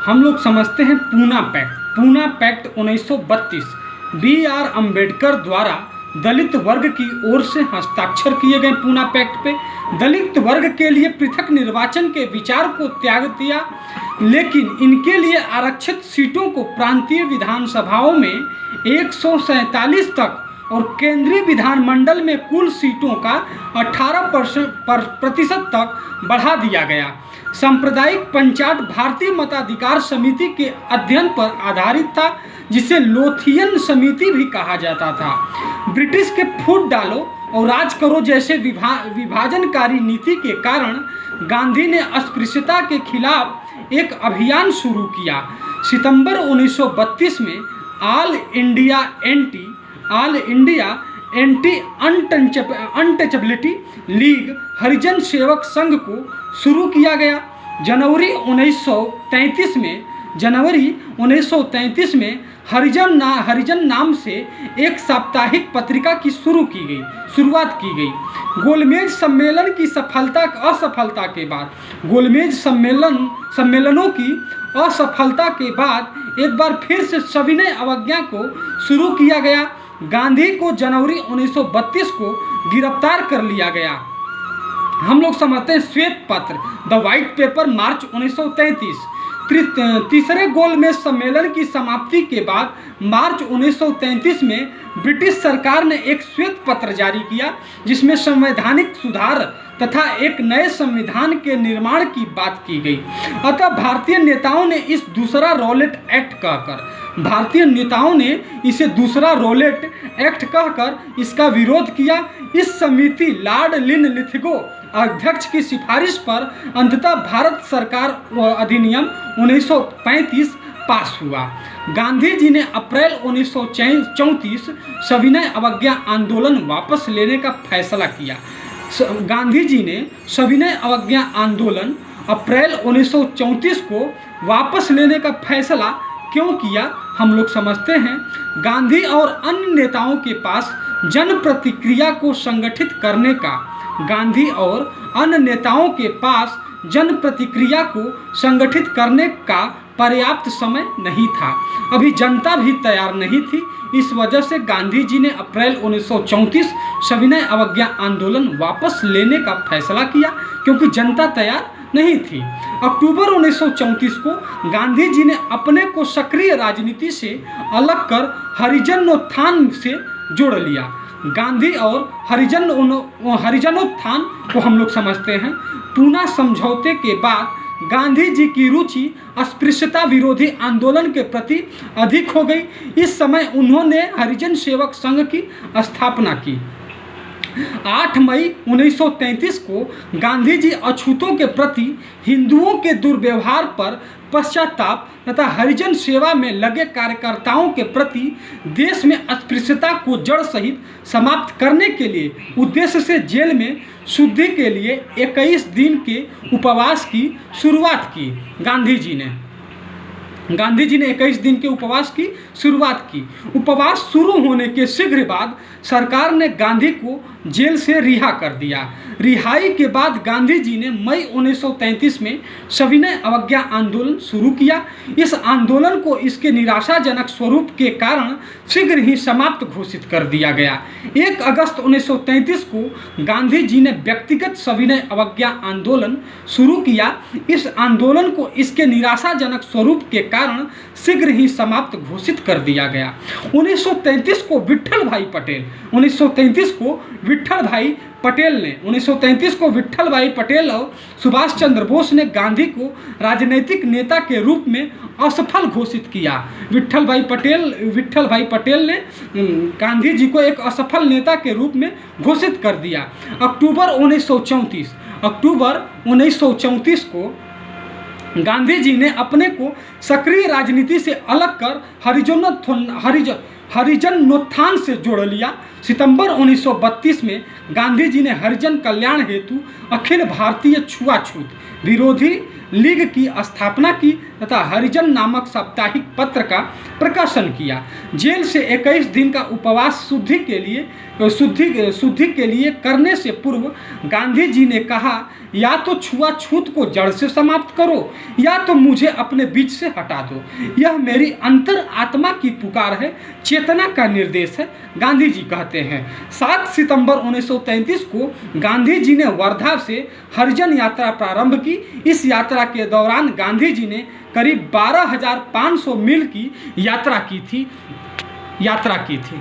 हम लोग समझते हैं Poona pact. Poona pact 1932 B.R. Ambedkar द्वारा दलित वर्ग की ओर से हस्ताक्षर किए गए पूना पैक्ट पे दलित वर्ग के लिए पृथक निर्वाचन के विचार को त्याग दिया, लेकिन इनके लिए आरक्षित सीटों को प्रांतीय विधानसभाओं में 147 तक और केंद्रीय विधानमंडल में कुल सीटों का 18% तक बढ़ा दिया गया। सांप्रदायिक पंचायत भारतीय मताधिकार समिति के अध्ययन पर आधारित था, जिसे लोथियन समिति भी कहा जाता था। ब्रिटिश के फूट डालो और राज करो जैसे विभाजनकारी नीति के कारण गांधी ने अस्पृश्यता के खिलाफ एक अभियान शुरू किया। सितंबर 1932 में all India anti untouchability league Harijan Sevak Sangh को शुरू किया गया। जनवरी 1933 में हरिजन नाम से एक साप्ताहिक पत्रिका की शुरुआत की गई। गोलमेज सम्मेलन की असफलता के बाद गोलमेज सम्मेलनों की असफलता के बाद एक बार फिर से सविनय अवज्ञा को शुरू किया गया। गांधी को जनवरी 1932 को गिरफ्तार कर लिया गया। हम लोग समझते हैं श्वेत पत्र द व्हाइट पेपर मार्च 1933। तीसरे गोलमेज सम्मेलन की समाप्ति के बाद मार्च 1933 में ब्रिटिश सरकार ने एक श्वेत पत्र जारी किया, जिसमें संवैधानिक सुधार तथा एक नए संविधान के निर्माण की बात की गई। अतः भारतीय नेताओं ने इसे दूसरा रॉलेट एक्ट कहकर इसका विरोध किया। इस समिति लॉर्ड लिनलिथगो अध्यक्ष की सिफारिश पर अंततः भारत सरकार अधिनियम 1935 पास हुआ। गांधी जी ने अप्रैल 1934 सविनय अवज्ञा आंदोलन वापस लेने का फैसला किया। गांधी जी ने सविनय अवज्ञा आंदोलन अप्रैल 1934 को वापस लेने का फैसला क्यों किया, हम लोग समझते हैं। गांधी और अन्य नेताओं के पास जन प्रतिक्रिया को संगठित करने का पर्याप्त समय नहीं था। अभी जनता भी तैयार नहीं थी। इस वजह से गांधी जी ने अप्रैल 1934 सविनय अवज्ञा आंदोलन वापस लेने का फैसला किया, क्योंकि जनता तैयार नहीं थी। अक्टूबर 1934 को गांधी जी ने अपने को सक्रिय राजनीति से अलग कर हरिजनोत्थान से जोड़ लिया। गांधी और हरिजनोत्थान को हम लोग समझते हैं। पूना समझौते के बाद गांधी जी की रुचि अस्पृश्यता विरोधी आंदोलन के प्रति अधिक हो गई। इस समय उन्होंने हरिजन सेवक संघ की स्थापना की। 8 मई 1933 को गांधी जी अछूतों के प्रति हिंदुओं के दुर्व्यवहार पर पश्चाताप तथा हरिजन सेवा में लगे कार्यकर्ताओं के प्रति देश में अस्पृश्यता को जड़ सहित समाप्त करने के लिए उद्देश्य से जेल में शुद्धि के लिए 21 दिन के उपवास की शुरुआत की। गांधी जी ने 21 दिन के उपवास की शुरुआत की। उपवास शुरू होने के शीघ्र बाद सरकार ने गांधी को जेल से रिहा कर दिया। रिहाई के बाद गांधी जी ने मई 1933 में सविनय अवज्ञा आंदोलन शुरू किया। इस आंदोलन को इसके निराशाजनक स्वरूप के कारण शीघ्र ही समाप्त घोषित कर दिया गया। 1 अगस्त 1933 को गांधी जी ने व्यक्तिगत सविनय अवज्ञा आंदोलन शुरू किया। इस आंदोलन को इसके निराशाजनक स्वरूप के कारण शीघ्र ही समाप्त घोषित कर दिया गया। 1933 को विट्ठल भाई पटेल और सुभाष चंद्र बोस ने गांधी को राजनीतिक नेता के रूप में असफल घोषित किया। विट्ठल भाई पटेल ने गांधी जी को एक असफल नेता के रूप में घोषित कर दिया। अक्टूबर 1934 को गांधी जी ने अपने को सक्रिय राजनीति से अलग कर हरिजनोत्थान से जोड़ लिया। सितंबर 1932 में गांधी जी ने हरिजन कल्याण हेतु अखिल भारतीय छुआछूत विरोधी लीग की स्थापना की तथा हरिजन नामक साप्ताहिक पत्र का प्रकाशन किया। जेल से 21 दिन का उपवास शुद्धि के लिए करने से पूर्व गांधी जी ने कहा, या तो छुआछूत को जड़ से समाप्त करो या तो मुझे अपने बीच से हटा दो। यह मेरी अंतर आत्मा की पुकार है, चेतना का निर्देश है, गांधी जी कहते हैं। 7 सितंबर 1933 को गांधी जी ने वर्धा से हरिजन यात्रा प्रारंभ की। इस यात्रा के दौरान गांधी जी ने करीब 12,500 मील की यात्रा की थी।